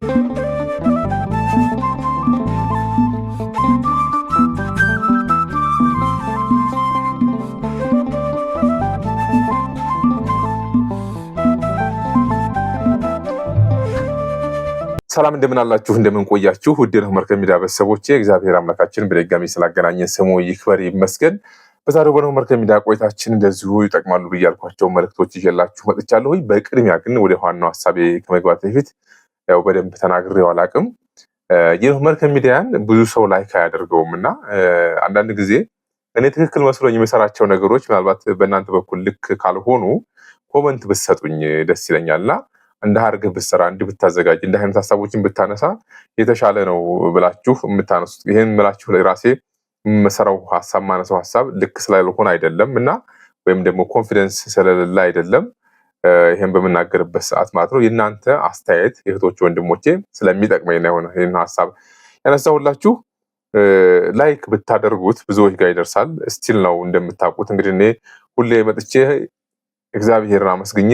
ሰላም እንደምን አላችሁ እንደምን ቆያችሁ ውድ ነው መርከብ ሚዲያ ቤተሰቦቼ እግዚአብሔር አምላካችን በድጋሚ ስላገናኘን ስሙ ይክበር ይመስገን። በዛሬው በነው መርከብ ሚዲያ ቆይታችን እንደዚሁ ይጠቅማሉ ብያልኳቸው መልእክቶች ይዤላችሁ መጥቻለሁ። በቅድሚያ ግን ወደ ዋናው ሐሳቤ ከመግባት በፊት ያው በደንብ ተናግሬው አላቅም። ይህ መርከብ ሚዲያን ብዙ ሰው ላይክ አያደርገውምና አንዳንድ ጊዜ እኔ ትክክል መስሎኝ የምሰራቸው ነገሮች ምናልባት በእናንተ በኩል ልክ ካልሆኑ ኮመንት ብትሰጡኝ ደስ ይለኛልና እንደ ሀርገህ ብትሰራ እንዲህ ብታዘጋጅ እንደ አይነት ሐሳቦችን ብታነሳ የተሻለ ነው ብላችሁ የምታነሱት ይሄን ብላችሁ ለራሴ መሰራው ሐሳብ ማነሳው ሐሳብ ልክ ስላልሆነ አይደለም እና ወይም ደግሞ ኮንፊደንስ ስለሌለ አይደለም ይሄን በመናገርበት ሰዓት ማለት ነው የናንተ አስተያየት እህቶች ወንድሞቼ ስለሚጠቅመኝ ነው ይሄን ሐሳብ ያነሳሁላችሁ። ላይክ ብታደርጉት ብዙዎች ጋር ይደርሳል። ስቲል ነው እንደምታውቁት እንግዲህ እኔ ሁሌ መጥቼ እግዚአብሔርን አመስግኜ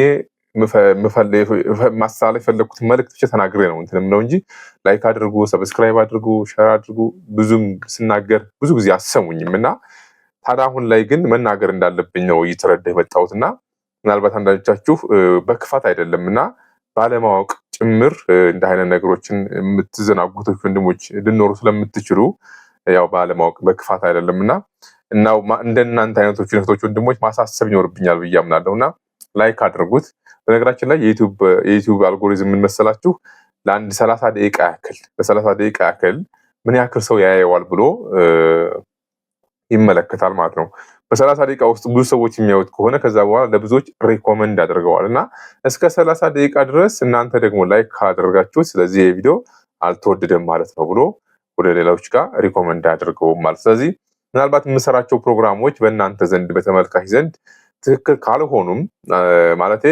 ማሳለፍ የፈለኩት መልእክት ብቻ ተናግሬ ነው እንትንም ነው እንጂ ላይክ አድርጉ ሰብስክራይብ አድርጉ ሼር አድርጉ ብዙም ስናገር ብዙ ጊዜ አሰሙኝም እና ታዲያ አሁን ላይ ግን መናገር እንዳለብኝ ነው እየተረዳ የመጣሁትና ምናልባት አንዳንዶቻችሁ በክፋት አይደለምና ባለማወቅ ጭምር እንደ አይነት ነገሮችን የምትዘናጉት ወንድሞች ልኖሩ ስለምትችሉ ያው ባለማወቅ በክፋት አይደለምና እናው እንደናንተ አይነቶች እህቶች ወንድሞች ማሳሰብ ይኖርብኛል ብዬ አምናለሁና ላይክ አድርጉት። በነገራችን ላይ የዩቲዩብ አልጎሪዝም ምን መሰላችሁ ለአንድ 30 ደቂቃ ያክል ለ30 ደቂቃ ያክል ምን ያክል ሰው ያየዋል ብሎ ይመለከታል ማለት ነው። በ30 ደቂቃ ውስጥ ብዙ ሰዎች የሚያዩት ከሆነ ከዛ በኋላ ለብዙዎች ሪኮመንድ ያደርገዋልና እስከ 30 ደቂቃ ድረስ እናንተ ደግሞ ላይክ ካደረጋችሁት ስለዚህ የቪዲዮ አልተወደደም ማለት ነው ብሎ ወደ ሌሎች ጋር ሪኮመንድ ያደርገው ማለት። ስለዚህ ምናልባት የምሰራቸው ፕሮግራሞች በእናንተ ዘንድ በተመልካች ዘንድ ትክክል ካልሆኑም ማለቴ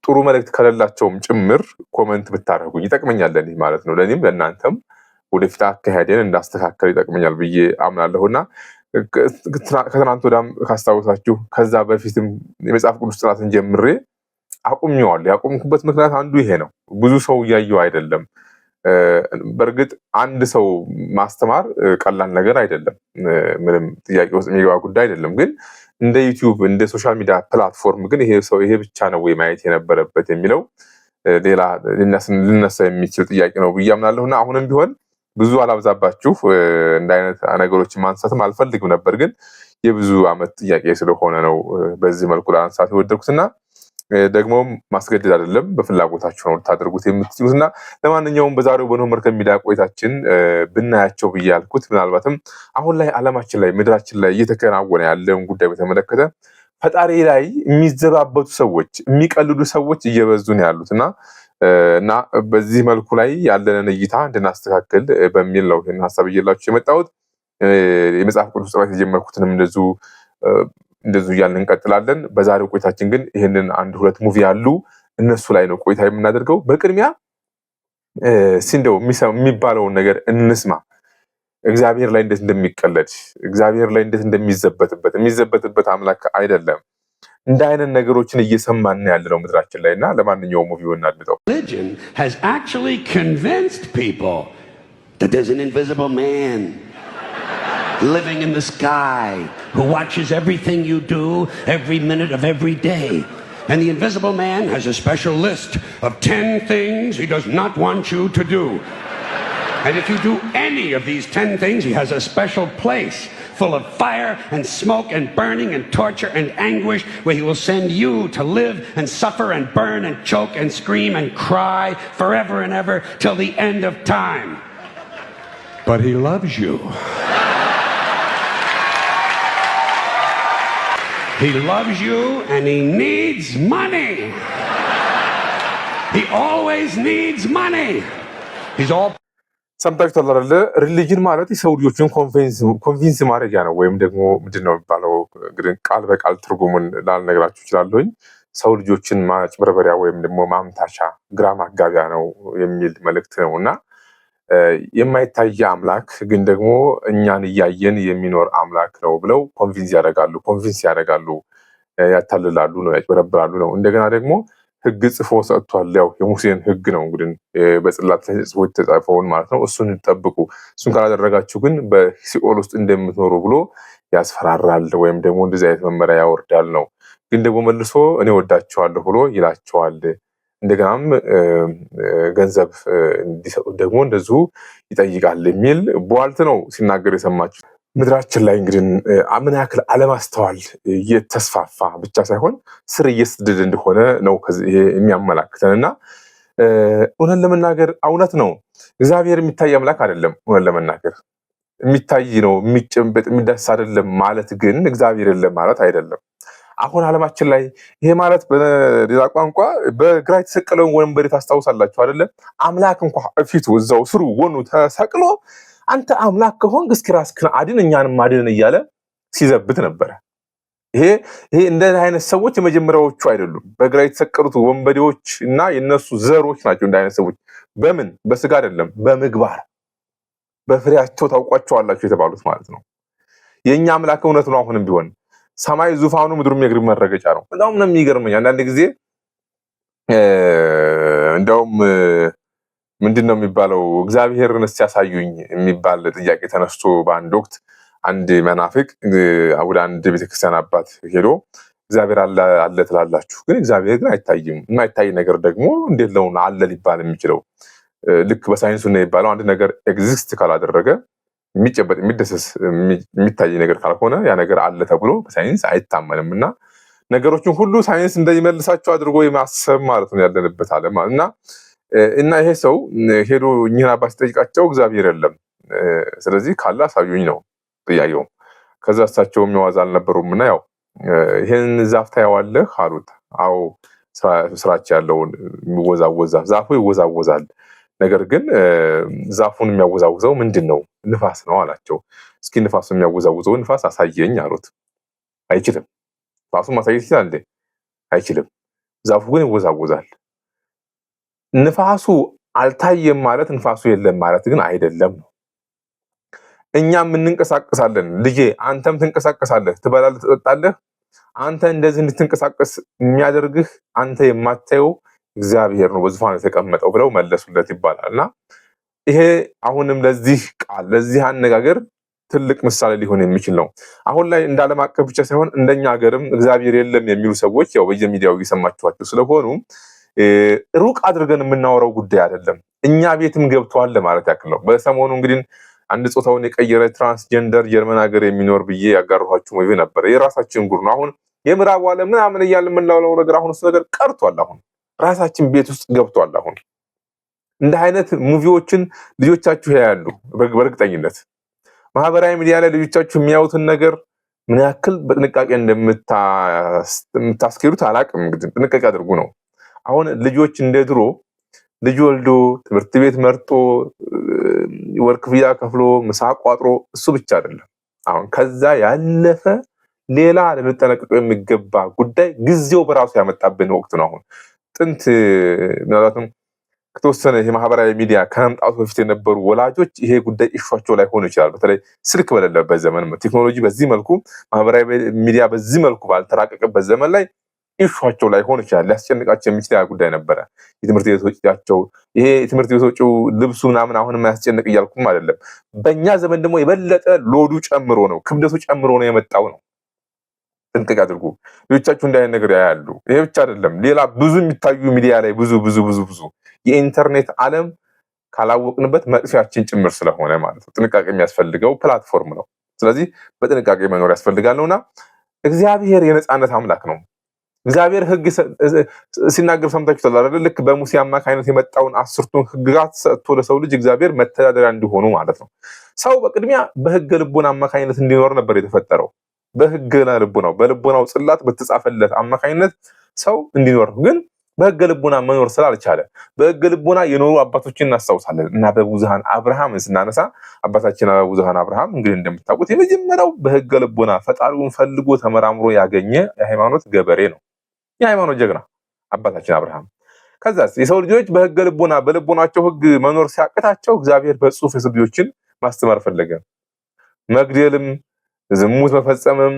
ጥሩ መልእክት ከሌላቸውም ጭምር ኮሜንት ብታደርጉኝ ይጠቅመኛል ለኔ ማለት ነው። ለኔም ለእናንተም ወደፊት አካሄዴን እንዳስተካከል ይጠቅመኛል ብዬ አምናለሁና ከትናንት ወዲያም ካስታወሳችሁ ከዛ በፊትም የመጽሐፍ ቅዱስ ጥናትን ጀምሬ አቁሜዋለሁ። ያቆምኩበት ምክንያት አንዱ ይሄ ነው። ብዙ ሰው እያየው አይደለም። በእርግጥ አንድ ሰው ማስተማር ቀላል ነገር አይደለም። ምንም ጥያቄ ውስጥ የሚገባ ጉዳይ አይደለም። ግን እንደ ዩቲዩብ እንደ ሶሻል ሚዲያ ፕላትፎርም ግን ይሄ ብቻ ነው ወይ ማየት የነበረበት የሚለው ሌላ ልነሳ የሚችል ጥያቄ ነው ብዬ አምናለሁና አሁንም ቢሆን ብዙ አላብዛባችሁ እንደ አይነት ነገሮችን ማንሳትም አልፈልግም ነበር። ግን የብዙ ዓመት ጥያቄ ስለሆነ ነው በዚህ መልኩ ላንሳት የወደድኩትና ደግሞም ማስገደድ አይደለም በፍላጎታችሁ ነው ልታደርጉት የምትችሉትና ለማንኛውም በዛሬው በነው መርከብ ሚዲያ ቆይታችን ብናያቸው ብያልኩት ምናልባትም አሁን ላይ ዓለማችን ላይ ምድራችን ላይ እየተከናወነ ያለውን ጉዳይ በተመለከተ ፈጣሪ ላይ የሚዘባበቱ ሰዎች የሚቀልዱ ሰዎች እየበዙ ነው ያሉትና እና በዚህ መልኩ ላይ ያለንን እይታ እንድናስተካክል በሚል ነው ይሄን ሐሳብ እየላችሁ የመጣሁት። የመጽሐፍ ቅዱስ ጥናት የጀመርኩትንም እንደዚሁ እያልን እንቀጥላለን። በዛሬው ቆይታችን ግን ይሄንን አንድ ሁለት ሙቪ አሉ እነሱ ላይ ነው ቆይታ የምናደርገው። በቅድሚያ ሲንደው የሚባለውን ነገር እንስማ። እግዚአብሔር ላይ እንዴት እንደሚቀለድ እግዚአብሔር ላይ እንዴት እንደሚዘበትበት የሚዘበትበት አምላክ አይደለም። እንደ አይነት ነገሮችን እየሰማን ያለነው ምድራችን ላይና ለማንኛውም ሙቪው እናድምጠው። Religion has actually convinced people that there's an invisible man living in the sky who watches everything you do every minute of every day. And the invisible man has a special list of 10 things he does not want you to do. And if you do any of these 10 things, he has a special place full of fire and smoke and burning and torture and anguish where he will send you to live and suffer and burn and choke and scream and cry forever and ever till the end of time. But he loves you. He loves you and he needs money. He always needs money. He's all ሰምታችኋል አይደለ? ሪሊጅን ማለት የሰው ልጆችን ኮንቪንስ ማድረጊያ ነው ወይም ደግሞ ምንድነው የሚባለው እንግዲህ ቃል በቃል ትርጉሙን ላልነግራችሁ እችላለሁኝ። ሰው ልጆችን ማጭበርበሪያ ወይም ደግሞ ማምታቻ ግራ ማጋቢያ ነው የሚል መልእክት ነውና የማይታይ አምላክ ግን ደግሞ እኛን እያየን የሚኖር አምላክ ነው ብለው ኮንቪንስ ያደርጋሉ፣ ያታልላሉ ነው ያጭበረብራሉ ነው። እንደገና ደግሞ ህግ ጽፎ ሰጥቷል። ያው የሙሴን ህግ ነው እንግዲህ በጽላት ላይ ጽፎ የተጻፈውን ማለት ነው። እሱን ጠብቁ፣ እሱን ካላደረጋችሁ ግን በሲኦል ውስጥ እንደምትኖሩ ብሎ ያስፈራራል፣ ወይም ደግሞ እንደዚህ አይነት መመሪያ ያወርዳል ነው። ግን ደግሞ መልሶ እኔ ወዳቸዋለሁ ብሎ ይላቸዋል። እንደገናም ገንዘብ እንዲሰጡ ደግሞ እንደዚሁ ይጠይቃል የሚል ቧልት ነው ሲናገር የሰማችሁ። ምድራችን ላይ እንግዲህ ምን ያክል አለማስተዋል እየተስፋፋ ብቻ ሳይሆን ስር እየሰደደ እንደሆነ ነው ይሄ የሚያመላክተን እና እውነት ለመናገር እውነት ነው እግዚአብሔር የሚታይ አምላክ አይደለም። እውነት ለመናገር የሚታይ ነው፣ የሚጨበጥ የሚዳስስ አይደለም ማለት ግን እግዚአብሔር የለም ማለት አይደለም። አሁን ዓለማችን ላይ ይሄ ማለት በሌላ ቋንቋ በግራ የተሰቀለውን ወንበዴ ታስታውሳላችሁ አይደለም? አምላክ እንኳን ፊቱ እዛው ስሩ ጎኑ ተሰቅሎ አንተ አምላክ ከሆንክ እስኪ ራስህን አድን እኛንም አድን እያለ ሲዘብት ነበረ። ይሄ እንደ አይነት ሰዎች የመጀመሪያዎቹ አይደሉም። በግራ የተሰቀሉት ወንበዴዎች እና የነሱ ዘሮች ናቸው እንደ አይነት ሰዎች። በምን በስጋ አይደለም፣ በምግባር በፍሬያቸው ታውቋቸዋላችሁ የተባሉት ማለት ነው። የኛ አምላክ እውነት ነው። አሁንም ቢሆን ሰማይ ዙፋኑ ምድሩም የእግሩ መረገጫ ነው። በጣም ነው የሚገርመኝ አንዳንድ ጊዜ እንደውም ምንድነው የሚባለው እግዚአብሔርን ሲያሳዩኝ የሚባል ጥያቄ ተነስቶ በአንድ ወቅት አንድ መናፍቅ ወደ አንድ ቤተክርስቲያን አባት ሄዶ እግዚአብሔር አለ ትላላችሁ፣ ግን እግዚአብሔር ግን አይታይም። የማይታይ ነገር ደግሞ እንዴት ነው አለ ሊባል የሚችለው? ልክ በሳይንሱ ነው የሚባለው አንድ ነገር ኤግዚስት ካላደረገ የሚጨበጥ የሚደሰስ የሚታይ ነገር ካልሆነ ያ ነገር አለ ተብሎ በሳይንስ አይታመንም። እና ነገሮችን ሁሉ ሳይንስ እንደሚመልሳቸው አድርጎ የማሰብ ማለት ነው ያለንበት ዓለም እና ይሄ ሰው ሄዶ እኚህን አባት ሲጠይቃቸው እግዚአብሔር የለም፣ ስለዚህ ካለ አሳዩኝ ነው ጥያቄው። ከዛ እሳቸው የሚዋዝ አልነበሩም እና ያው ይሄን ዛፍ ታየዋለህ አሉት። አዎ ስራች ያለውን የሚወዛወዛ ዛፉ ይወዛወዛል፣ ነገር ግን ዛፉን የሚያወዛውዘው ምንድን ነው? ንፋስ ነው አላቸው። እስኪ ንፋሱን የሚያወዛውዘው ንፋስ አሳየኝ አሉት። አይችልም። ንፋሱን ማሳየት ይችላል እንዴ? አይችልም። ዛፉ ግን ይወዛወዛል። ንፋሱ አልታየም ማለት ንፋሱ የለም ማለት ግን አይደለም ነው። እኛም እንንቀሳቀሳለን። ልጄ አንተም ትንቀሳቀሳለህ፣ ትበላለህ፣ ትጠጣለህ። አንተ እንደዚህ እንድትንቀሳቀስ የሚያደርግህ አንተ የማታየው እግዚአብሔር ነው በዙፋኑ የተቀመጠው ብለው መለሱለት ይባላል። እና ይሄ አሁንም ለዚህ ቃል ለዚህ አነጋገር ትልቅ ምሳሌ ሊሆን የሚችል ነው። አሁን ላይ እንደ ዓለም አቀፍ ብቻ ሳይሆን እንደኛ ሀገርም እግዚአብሔር የለም የሚሉ ሰዎች ያው በየሚዲያው እየሰማችኋቸው ስለሆኑ ሩቅ አድርገን የምናወራው ጉዳይ አይደለም። እኛ ቤትም ገብቷል ለማለት ያክል ነው። በሰሞኑ እንግዲህ አንድ ጾታውን የቀየረ ትራንስጀንደር ጀርመን ሀገር የሚኖር ብዬ ያጋራኋችሁ ሙቪ ነበር። የራሳችን ጉር ነው። አሁን የምዕራቡ ዓለም ምናምን እያልን የምናውለው ነገር አሁን እሱ ነገር ቀርቷል። አሁን ራሳችን ቤት ውስጥ ገብቷል። አሁን እንደ አይነት ሙቪዎችን ልጆቻችሁ ያያሉ በእርግጠኝነት። ማህበራዊ ሚዲያ ላይ ልጆቻችሁ የሚያዩትን ነገር ምን ያክል በጥንቃቄ እንደምታስኬዱት አላቅም። እንግዲህ ጥንቃቄ አድርጉ ነው። አሁን ልጆች እንደ ድሮ ልጅ ወልዶ ትምህርት ቤት መርጦ ወር ክፍያ ከፍሎ ምሳ ቋጥሮ እሱ ብቻ አይደለም። አሁን ከዛ ያለፈ ሌላ ልንጠነቀቀው የሚገባ ጉዳይ ጊዜው በራሱ ያመጣብን ወቅት ነው። አሁን ጥንት ምናልባትም ከተወሰነ የማህበራዊ ሚዲያ ከመምጣቱ በፊት የነበሩ ወላጆች ይሄ ጉዳይ ኢሹዋቸው ላይ ሆኖ ይችላል። በተለይ ስልክ በሌለበት ዘመን ቴክኖሎጂ በዚህ መልኩ ማህበራዊ ሚዲያ በዚህ መልኩ ባልተራቀቀበት ዘመን ላይ ኢሹዋቸው ላይ ሆኖ ይችላል። ሊያስጨንቃቸው የሚችል ጉዳይ ነበረ። የትምህርት ቤት ወጪያቸው ይሄ የትምህርት ቤት ወጪው ልብሱ ምናምን አሁን የማያስጨንቅ እያልኩም አይደለም። በእኛ ዘመን ደግሞ የበለጠ ሎዱ ጨምሮ ነው፣ ክብደቱ ጨምሮ ነው የመጣው ነው። ጥንቅቅ አድርጉ። ልጆቻችሁ እንዳይነት ነገር ያያሉ። ይሄ ብቻ አይደለም፣ ሌላ ብዙ የሚታዩ ሚዲያ ላይ ብዙ የኢንተርኔት ዓለም ካላወቅንበት መጥፊያችን ጭምር ስለሆነ ማለት ነው ጥንቃቄ የሚያስፈልገው ፕላትፎርም ነው። ስለዚህ በጥንቃቄ መኖር ያስፈልጋል ነውና እግዚአብሔር የነፃነት አምላክ ነው። እግዚአብሔር ሕግ ሲናገር ሰምታችኋል አይደል? ልክ በሙሴ አማካይነት የመጣውን 10ቱን ሕግጋት ሰጥቶ ለሰው ልጅ እግዚአብሔር መተዳደሪያ እንዲሆኑ ማለት ነው። ሰው በቅድሚያ በሕገ ልቦና አማካይነት እንዲኖር ነበር የተፈጠረው። በሕገ ልቦናው በልቦናው ጽላት በተጻፈለት አማካይነት ሰው እንዲኖር ግን በሕገ ልቦና መኖር ስላልቻለ በሕገ ልቦና የኖሩ አባቶችን እናስታውሳለን። እና በብዙሃን አብርሃም ስናነሳ አባታችን በብዙሃን አብርሃም እንግዲህ እንደምታውቁት የመጀመሪያው በሕገ ልቦና ፈጣሪውን ፈልጎ ተመራምሮ ያገኘ የሃይማኖት ገበሬ ነው። የሃይማኖት ጀግና አባታችን አብርሃም። ከዛ የሰው ልጆች በሕገ ልቦና በልቦናቸው ሕግ መኖር ሲያቅታቸው እግዚአብሔር በጽሁፍ የሰው ልጆችን ማስተማር ፈለገ። መግደልም፣ ዝሙት መፈጸምም፣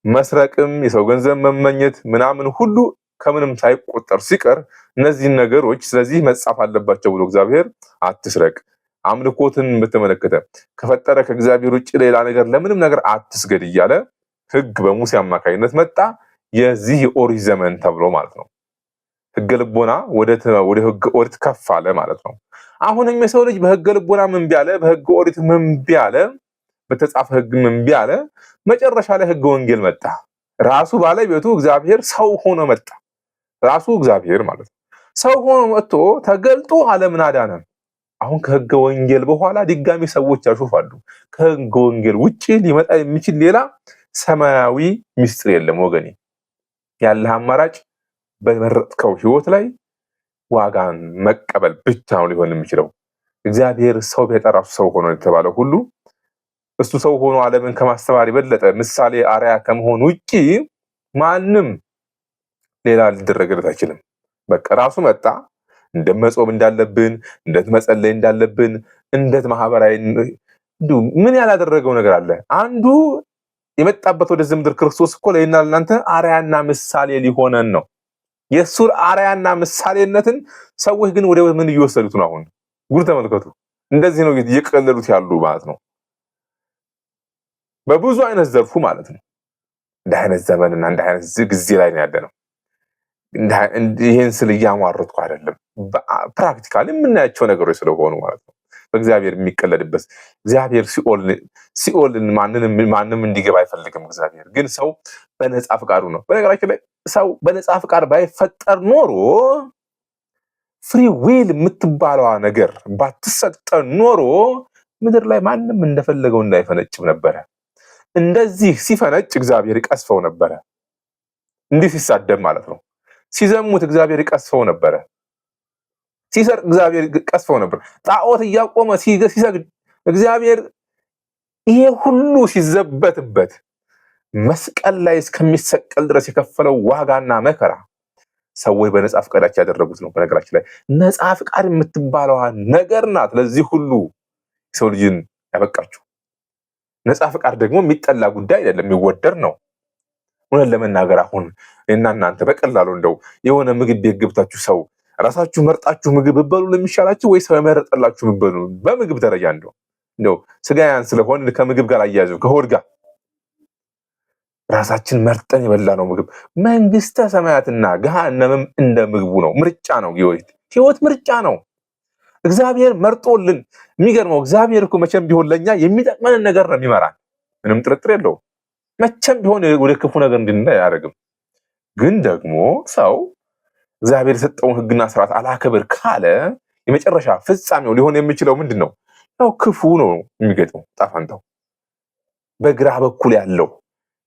መስረቅም፣ የሰው ገንዘብ መመኘት ምናምን ሁሉ ከምንም ሳይቆጠር ሲቀር እነዚህ ነገሮች ስለዚህ መጻፍ አለባቸው ብሎ እግዚአብሔር አትስረቅ፣ አምልኮትን በተመለከተ ከፈጠረ ከእግዚአብሔር ውጭ ሌላ ነገር ለምንም ነገር አትስገድ እያለ ሕግ በሙሴ አማካይነት መጣ። የዚህ የኦሪት ዘመን ተብሎ ማለት ነው። ሕገ ልቦና ወደ ሕገ ኦሪት ከፍ አለ ማለት ነው። አሁንም የሰው ልጅ በሕገ ልቦና ምን ቢያለ፣ በሕገ ኦሪት ምን ቢያለ፣ በተጻፈ ሕግ ምን ቢያለ፣ መጨረሻ ላይ ሕገ ወንጌል መጣ። ራሱ ባለቤቱ እግዚአብሔር ሰው ሆኖ መጣ። ራሱ እግዚአብሔር ማለት ነው ሰው ሆኖ መጥቶ ተገልጦ ዓለምን አዳነ። አሁን ከሕገ ወንጌል በኋላ ድጋሚ ሰዎች ያሾፋሉ። ከሕገ ወንጌል ውጪ ሊመጣ የሚችል ሌላ ሰማያዊ ምስጢር የለም ወገኔ። ያለህ አማራጭ በመረጥከው ህይወት ላይ ዋጋን መቀበል ብቻ ነው ሊሆን የሚችለው። እግዚአብሔር ሰው ቢጠራው ሰው ሆኖ የተባለው ሁሉ እሱ ሰው ሆኖ ዓለምን ከማስተማር የበለጠ ምሳሌ አርያ ከመሆን ውጪ ማንም ሌላ ሊደረግለት አይችልም። በቃ ራሱ መጣ። እንደመጾም እንዳለብን፣ እንደመጸለይ እንዳለብን፣ እንደት ማህበራዊ ምን ያላደረገው ነገር አለ? አንዱ የመጣበት ወደዚህ ምድር ክርስቶስ እኮ ለእኛ ለእናንተ አርያና ምሳሌ ሊሆነን ነው። የሱ አርያና ምሳሌነትን ሰዎች ግን ወደ ምን እየወሰዱት ነው? አሁን ጉድ ተመልከቱ። እንደዚህ ነው እየቀለሉት ያሉ ማለት ነው። በብዙ አይነት ዘርፉ ማለት ነው። እንደ አይነት ዘመንና እንደ አይነት ጊዜ ላይ ነው ያለነው። ይሄን ስል እያሟረትኩ አይደለም። ፕራክቲካሊ የምናያቸው ነገሮች ስለሆኑ ማለት ነው። በእግዚአብሔር የሚቀለድበት እግዚአብሔር ሲኦልን ማንም እንዲገባ አይፈልግም። እግዚአብሔር ግን ሰው በነፃ ፍቃዱ ነው። በነገራችን ላይ ሰው በነፃ ፍቃድ ባይፈጠር ኖሮ ፍሪ ዊል የምትባለዋ ነገር ባትሰጠን ኖሮ ምድር ላይ ማንም እንደፈለገው እንዳይፈነጭም ነበረ። እንደዚህ ሲፈነጭ እግዚአብሔር ይቀስፈው ነበረ። እንዲህ ሲሳደብ ማለት ነው። ሲዘሙት እግዚአብሔር ይቀስፈው ነበረ። ሲሰርቅ እግዚአብሔር ይቀስፈው ነበር። ጣዖት እያቆመ ሲሰግድ እግዚአብሔር ይሄ ሁሉ ሲዘበትበት መስቀል ላይ እስከሚሰቀል ድረስ የከፈለው ዋጋና መከራ ሰዎች በነፃ ፍቃዳቸው ያደረጉት ነው። በነገራችን ላይ ነፃ ፍቃድ የምትባለዋ ነገር ናት ለዚህ ሁሉ ሰው ልጅን ያበቃችሁ። ነፃ ፍቃድ ደግሞ የሚጠላ ጉዳይ አይደለም፣ የሚወደድ ነው። እውነት ለመናገር አሁን እናንተ በቀላሉ እንደው የሆነ ምግብ ቤት ገብታችሁ ሰው ራሳችሁ መርጣችሁ ምግብ ብበሉ ለሚሻላችሁ ወይ ሰው የመረጠላችሁ ብበሉ? በምግብ ደረጃ እንደው ስጋያን ስለሆነ ከምግብ ጋር አያያዙ ከሆድ ጋር ራሳችን መርጠን የበላ ነው ምግብ። መንግስተ ሰማያትና ገሃነምም እንደ ምግቡ ነው። ምርጫ ነው። ህይወት ምርጫ ነው። እግዚአብሔር መርጦልን። የሚገርመው እግዚአብሔር እኮ መቼም ቢሆን ለኛ የሚጠቅመንን ነገር ነው የሚመራን። ምንም ጥርጥር የለውም። መቼም ቢሆን ወደ ክፉ ነገር እንድንሄድ አያደርግም። ግን ደግሞ ሰው እግዚአብሔር የሰጠውን ህግና ስርዓት አላከብር ካለ የመጨረሻ ፍጻሜው ሊሆን የሚችለው ምንድን ነው? ያው ክፉ ነው የሚገጥመው ጣፋንታው። በግራ በኩል ያለው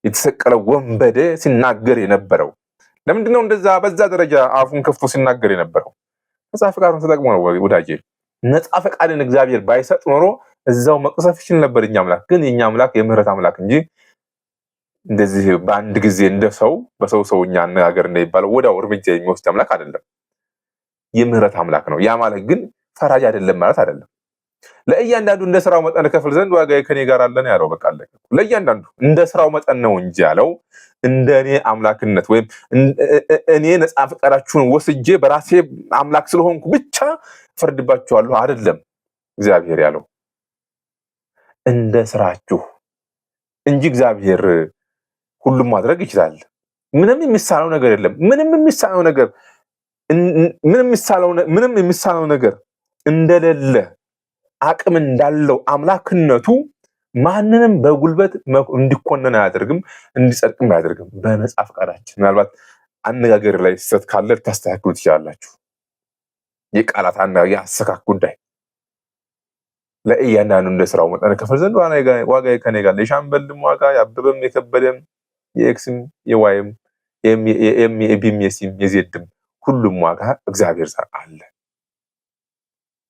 የተሰቀለው ወንበዴ ሲናገር የነበረው ለምንድን ነው እንደዛ በዛ ደረጃ አፉን ከፍቶ ሲናገር የነበረው? ነፃ ፈቃዱን ተጠቅሞ ነው ወዳጄ። ነፃ ፈቃድን እግዚአብሔር ባይሰጥ ኖሮ እዛው መቅሰፍ ይችል ነበር የኛ አምላክ። ግን የኛ አምላክ የምህረት አምላክ እንጂ እንደዚህ በአንድ ጊዜ እንደ ሰው በሰው ሰውኛ አነጋገር እንደሚባለው ወዲያው እርምጃ የሚወስድ አምላክ አይደለም። የምህረት አምላክ ነው። ያ ማለት ግን ፈራጅ አይደለም ማለት አይደለም። ለእያንዳንዱ እንደ ስራው መጠን ከፍል ዘንድ ዋጋዬ ከኔ ጋር አለ ነው ያለው። በቃ ለእያንዳንዱ እንደ ስራው መጠን ነው እንጂ ያለው እንደኔ አምላክነት ወይም እኔ ነፃ ፈቃዳችሁን ወስጄ በራሴ አምላክ ስለሆንኩ ብቻ ፈርድባችኋለሁ አይደለም እግዚአብሔር ያለው። እንደ ስራችሁ እንጂ እግዚአብሔር ሁሉም ማድረግ ይችላል። ምንም የሚሳነው ነገር የለም። ምንም የሚሳነው ነገር እንደሌለ አቅም እንዳለው አምላክነቱ ማንንም በጉልበት እንዲኮነን አያደርግም፣ እንዲጸድቅም አያደርግም። በነፃ ፈቃዳችን ምናልባት አነጋገር ላይ ስህተት ካለ ልታስተካክሉ ትችላላችሁ። የቃላት አነጋገር የአሰካክ ጉዳይ ለእያንዳንዱ እንደ ስራው መጠን ከፍል ዘንድ ዋጋዬ ከኔ ጋር አለ። የሻምበልም ዋጋ የአበበም የከበደም የኤክስም የዋይም የኤቢም የሲም የዜድም ሁሉም ዋጋ እግዚአብሔር ዘንድ አለ።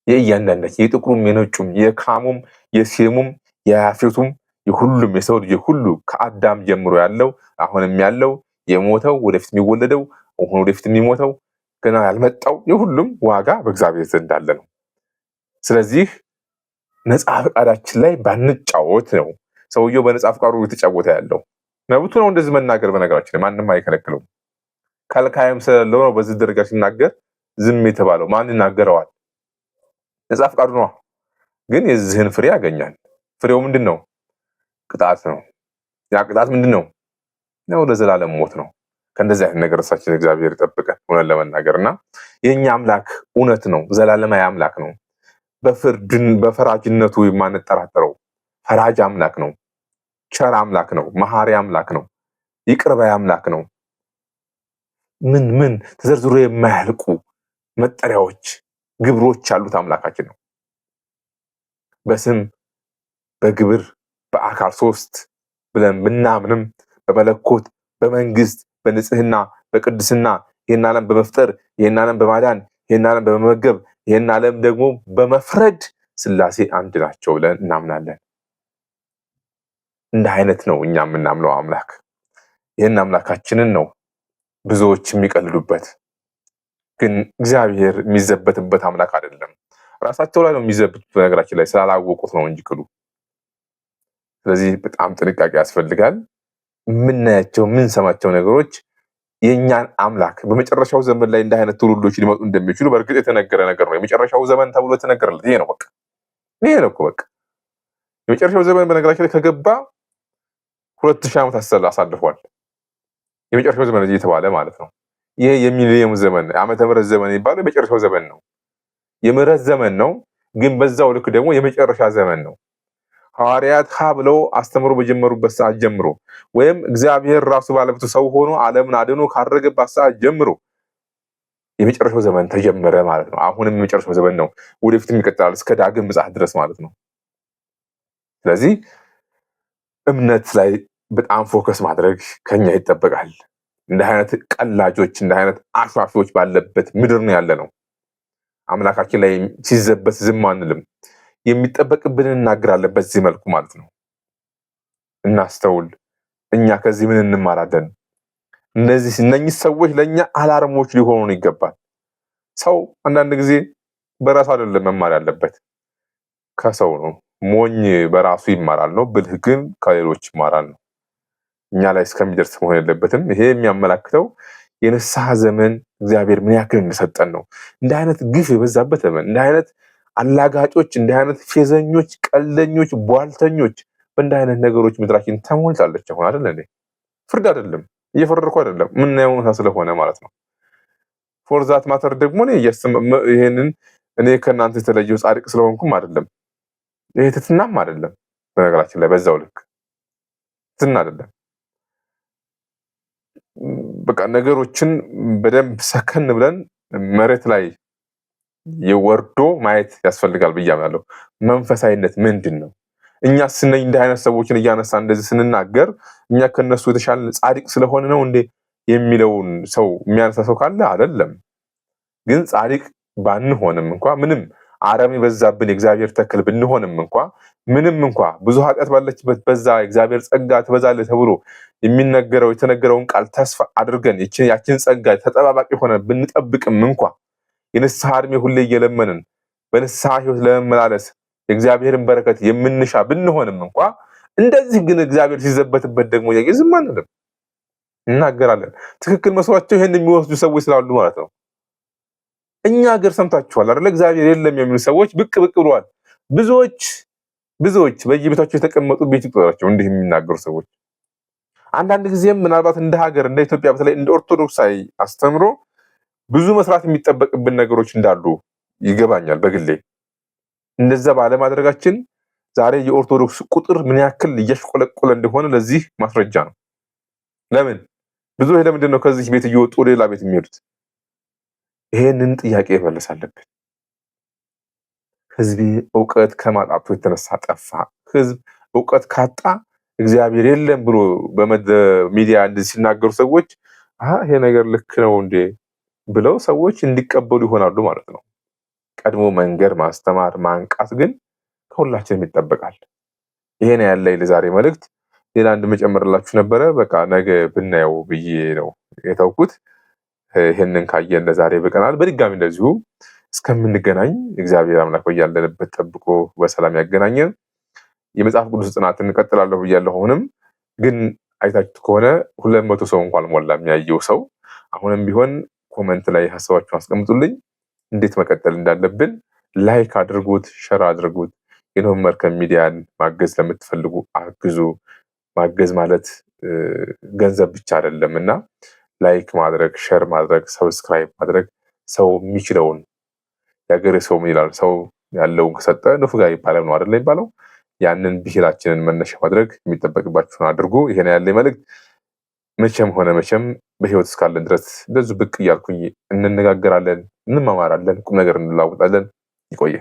የእያንዳንዳችን የጥቁሩም የነጩም የካሙም የሴሙም የያፌቱም የሁሉም የሰው ልጅ ሁሉ ከአዳም ጀምሮ ያለው አሁንም ያለው የሞተው ወደፊት የሚወለደው አሁን ወደፊት የሚሞተው ገና ያልመጣው የሁሉም ዋጋ በእግዚአብሔር ዘንድ አለ ነው። ስለዚህ ነፃ ፈቃዳችን ላይ ባንጫወት ነው። ሰውየው በነፃ ፈቃዱ የተጫወተ ያለው መብቱ ነው እንደዚህ መናገር። በነገራችን ማንም አይከለክለውም። ከልካይም ስለሌለው ነው በዚህ ደረጃ ሲናገር ዝም የተባለው። ማን ይናገረዋል? ነፃ ፈቃዱ ነው። ግን የዚህን ፍሬ ያገኛል። ፍሬው ምንድነው? ቅጣት ነው። ያ ቅጣት ምንድነው? ነው ለዘላለም ሞት ነው። ከእንደዚህ አይነት ነገር እሳችን እግዚአብሔር ይጠብቀን። ሆነን ለመናገርና የኛ አምላክ እውነት ነው፣ ዘላለማዊ አምላክ ነው። በፈራጅነቱ የማንጠራጠረው ፈራጅ አምላክ ነው። ቸር አምላክ ነው። መሐሪ አምላክ ነው። ይቅር ባይ አምላክ ነው። ምን ተዘርዝሮ የማያልቁ መጠሪያዎች፣ ግብሮች ያሉት አምላካችን ነው። በስም በግብር በአካል ሶስት ብለን ብናምንም በመለኮት በመንግስት በንጽህና በቅድስና ይህን ዓለም በመፍጠር ይህን ዓለም በማዳን ይህን ዓለም በመመገብ ይህን ዓለም ደግሞ በመፍረድ ሥላሴ አንድ ናቸው ብለን እናምናለን። እንደ አይነት ነው እኛ የምናምነው አምላክ። ይህን አምላካችንን ነው ብዙዎች የሚቀልዱበት። ግን እግዚአብሔር የሚዘበትበት አምላክ አይደለም። ራሳቸው ላይ ነው የሚዘብቱት። በነገራችን ላይ ስላላወቁት ነው እንጂ ክሉ። ስለዚህ በጣም ጥንቃቄ ያስፈልጋል። የምናያቸው የምንሰማቸው ነገሮች የእኛን አምላክ በመጨረሻው ዘመን ላይ እንደ አይነት ትውልዶች ሊመጡ እንደሚችሉ በእርግጥ የተነገረ ነገር ነው። የመጨረሻው ዘመን ተብሎ የተነገረለት ይሄ ነው። በቃ ይሄ ነው እኮ በቃ የመጨረሻው ዘመን በነገራችን ላይ ከገባ 2000 ዓመት አሳልፏል። የመጨረሻው ዘመን እየተባለ ማለት ነው። ይሄ የሚሊኒየም ዘመን ዓመተ ምህረት ዘመን የሚባለው የመጨረሻው ዘመን ነው። የምህረት ዘመን ነው፣ ግን በዛው ልክ ደግሞ የመጨረሻ ዘመን ነው። ሐዋርያት ብለው አስተምሮ በጀመሩበት ሰዓት ጀምሮ ወይም እግዚአብሔር ራሱ ባለቤቱ ሰው ሆኖ ዓለምን አድኖ ካረገባት ሰዓት ጀምሮ የመጨረሻው ዘመን ተጀመረ ማለት ነው። አሁንም የመጨረሻው ዘመን ነው፣ ወደፊትም ይቀጥላል እስከ ዳግም ምጽአት ድረስ ማለት ነው። ስለዚህ እምነት ላይ በጣም ፎከስ ማድረግ ከኛ ይጠበቃል። እንደ አይነት ቀላጆች እንደ አይነት አሿፊዎች ባለበት ምድር ነው ያለ ነው። አምላካችን ላይ ሲዘበት ዝም አንልም። የሚጠበቅብንን እናገራለን በዚህ መልኩ ማለት ነው። እናስተውል። እኛ ከዚህ ምን እንማራለን? እነኚህ ሰዎች ለእኛ አላርሞች ሊሆኑን ይገባል። ሰው አንዳንድ ጊዜ በራሱ አይደለም መማር ያለበት፣ ከሰው ነው። ሞኝ በራሱ ይማራል ነው፣ ብልህ ግን ከሌሎች ይማራል ነው። እኛ ላይ እስከሚደርስ መሆን የለበትም። ይሄ የሚያመላክተው የንስሐ ዘመን እግዚአብሔር ምን ያክል እንደሰጠን ነው። እንደ አይነት ግፍ የበዛበት ዘመን፣ እንደ አይነት አላጋጮች፣ እንደ አይነት ፌዘኞች፣ ቀልደኞች፣ ቧልተኞች በእንደ አይነት ነገሮች ምድራችን ተሞልታለች። አሁን አይደል እንዴ? ፍርድ አይደለም፣ እየፈረድኩ አይደለም፣ ምናየው ስለሆነ ማለት ነው። ፎርዛት ማተር ደግሞ ይሄንን እኔ ከእናንተ የተለየው ጻድቅ ስለሆንኩም አይደለም፣ ይሄ ትትናም አይደለም። በነገራችን ላይ በዛው ልክ ትትና አይደለም። በቃ ነገሮችን በደንብ ሰከን ብለን መሬት ላይ የወርዶ ማየት ያስፈልጋል ብዬ አምናለሁ። መንፈሳዊነት ምንድን ነው? እኛ ስነኝ እንደ አይነት ሰዎችን እያነሳ እንደዚህ ስንናገር እኛ ከነሱ የተሻለ ጻድቅ ስለሆነ ነው እንዴ የሚለውን ሰው የሚያነሳ ሰው ካለ አይደለም። ግን ጻድቅ ባንሆንም እንኳ ምንም አረም የበዛብን የእግዚአብሔር ተክል ብንሆንም እንኳ ምንም እንኳ ብዙ ኃጢአት ባለችበት በዛ የእግዚአብሔር ጸጋ ትበዛለህ ተብሎ የሚነገረው የተነገረውን ቃል ተስፋ አድርገን ያችን ጸጋ ተጠባባቂ ሆነ ብንጠብቅም እንኳ የንስሐ ዕድሜ ሁሌ እየለመንን በንስሐ ሕይወት ለመመላለስ የእግዚአብሔርን በረከት የምንሻ ብንሆንም እንኳ እንደዚህ ግን እግዚአብሔር ሲዘበትበት ደግሞ ዝም አንልም፣ እናገራለን። ትክክል መስሏቸው ይሄን የሚወስዱ ሰዎች ስላሉ ማለት ነው። እኛ ሀገር ሰምታችኋል አይደል? እግዚአብሔር የለም የሚሉ ሰዎች ብቅ ብለዋል። ብዙዎች በየቤታቸው የተቀመጡ ቤት ይቆራቸው እንዲህ የሚናገሩ ሰዎች አንዳንድ ጊዜም ምናልባት እንደ ሀገር እንደ ኢትዮጵያ በተለይ እንደ ኦርቶዶክሳዊ አስተምሮ ብዙ መስራት የሚጠበቅብን ነገሮች እንዳሉ ይገባኛል በግሌ። እንደዛ ባለማድረጋችን ዛሬ የኦርቶዶክስ ቁጥር ምን ያክል እያሽቆለቆለ እንደሆነ ለዚህ ማስረጃ ነው። ለምን ብዙዎች ለምንድን ነው ከዚህ ቤት እየወጡ ሌላ ቤት የሚሄዱት? ይሄንን ጥያቄ መመለስ አለብን። ህዝብ ዕውቀት ከማጣቱ የተነሳ ጠፋ። ህዝብ ዕውቀት ካጣ እግዚአብሔር የለም ብሎ በሚዲያ እንደዚህ ሲናገሩ ሰዎች ይሄ ነገር ልክ ነው እንዴ ብለው ሰዎች እንዲቀበሉ ይሆናሉ ማለት ነው። ቀድሞ መንገር፣ ማስተማር፣ ማንቃት ግን ከሁላችንም ይጠበቃል። ይሄን ያለኝ ለዛሬ መልእክት። ሌላ እንድመጨምርላችሁ ነበረ፣ በቃ ነገ ብናየው ብዬ ነው የተውኩት። ይሄንን ካየን ለዛሬ በቀናል። በድጋሚ እንደዚሁ እስከምንገናኝ እግዚአብሔር አምላክ በያለንበት ጠብቆ በሰላም ያገናኘን። የመጽሐፍ ቅዱስ ጥናት እንቀጥላለሁ ብያለሁ። አሁንም ግን አይታችሁ ከሆነ 200 ሰው እንኳን ሞላ የሚያየው ሰው አሁንም ቢሆን ኮመንት ላይ ሀሳባችሁን አስቀምጡልኝ። እንዴት መቀጠል እንዳለብን ላይክ አድርጉት፣ ሸር አድርጉት። የኖህ መርከብ ሚዲያን ማገዝ ለምትፈልጉ አግዙ። ማገዝ ማለት ገንዘብ ብቻ አይደለም እና ላይክ ማድረግ፣ ሸር ማድረግ፣ ሰብስክራይብ ማድረግ ሰው የሚችለውን የሀገሬ ሰው ምን ይላል? ሰው ያለውን ከሰጠ ንፉግ ይባላል ነው አይደል የሚባለው? ያንን ብሂላችንን መነሻ ማድረግ የሚጠበቅባችሁን አድርጉ። ይሄን ያለ መልእክት። መቼም ሆነ መቼም በህይወት እስካለን ድረስ እንደዚሁ ብቅ እያልኩኝ እንነጋገራለን፣ እንማማራለን፣ ቁም ነገር እንለዋወጣለን። ይቆየ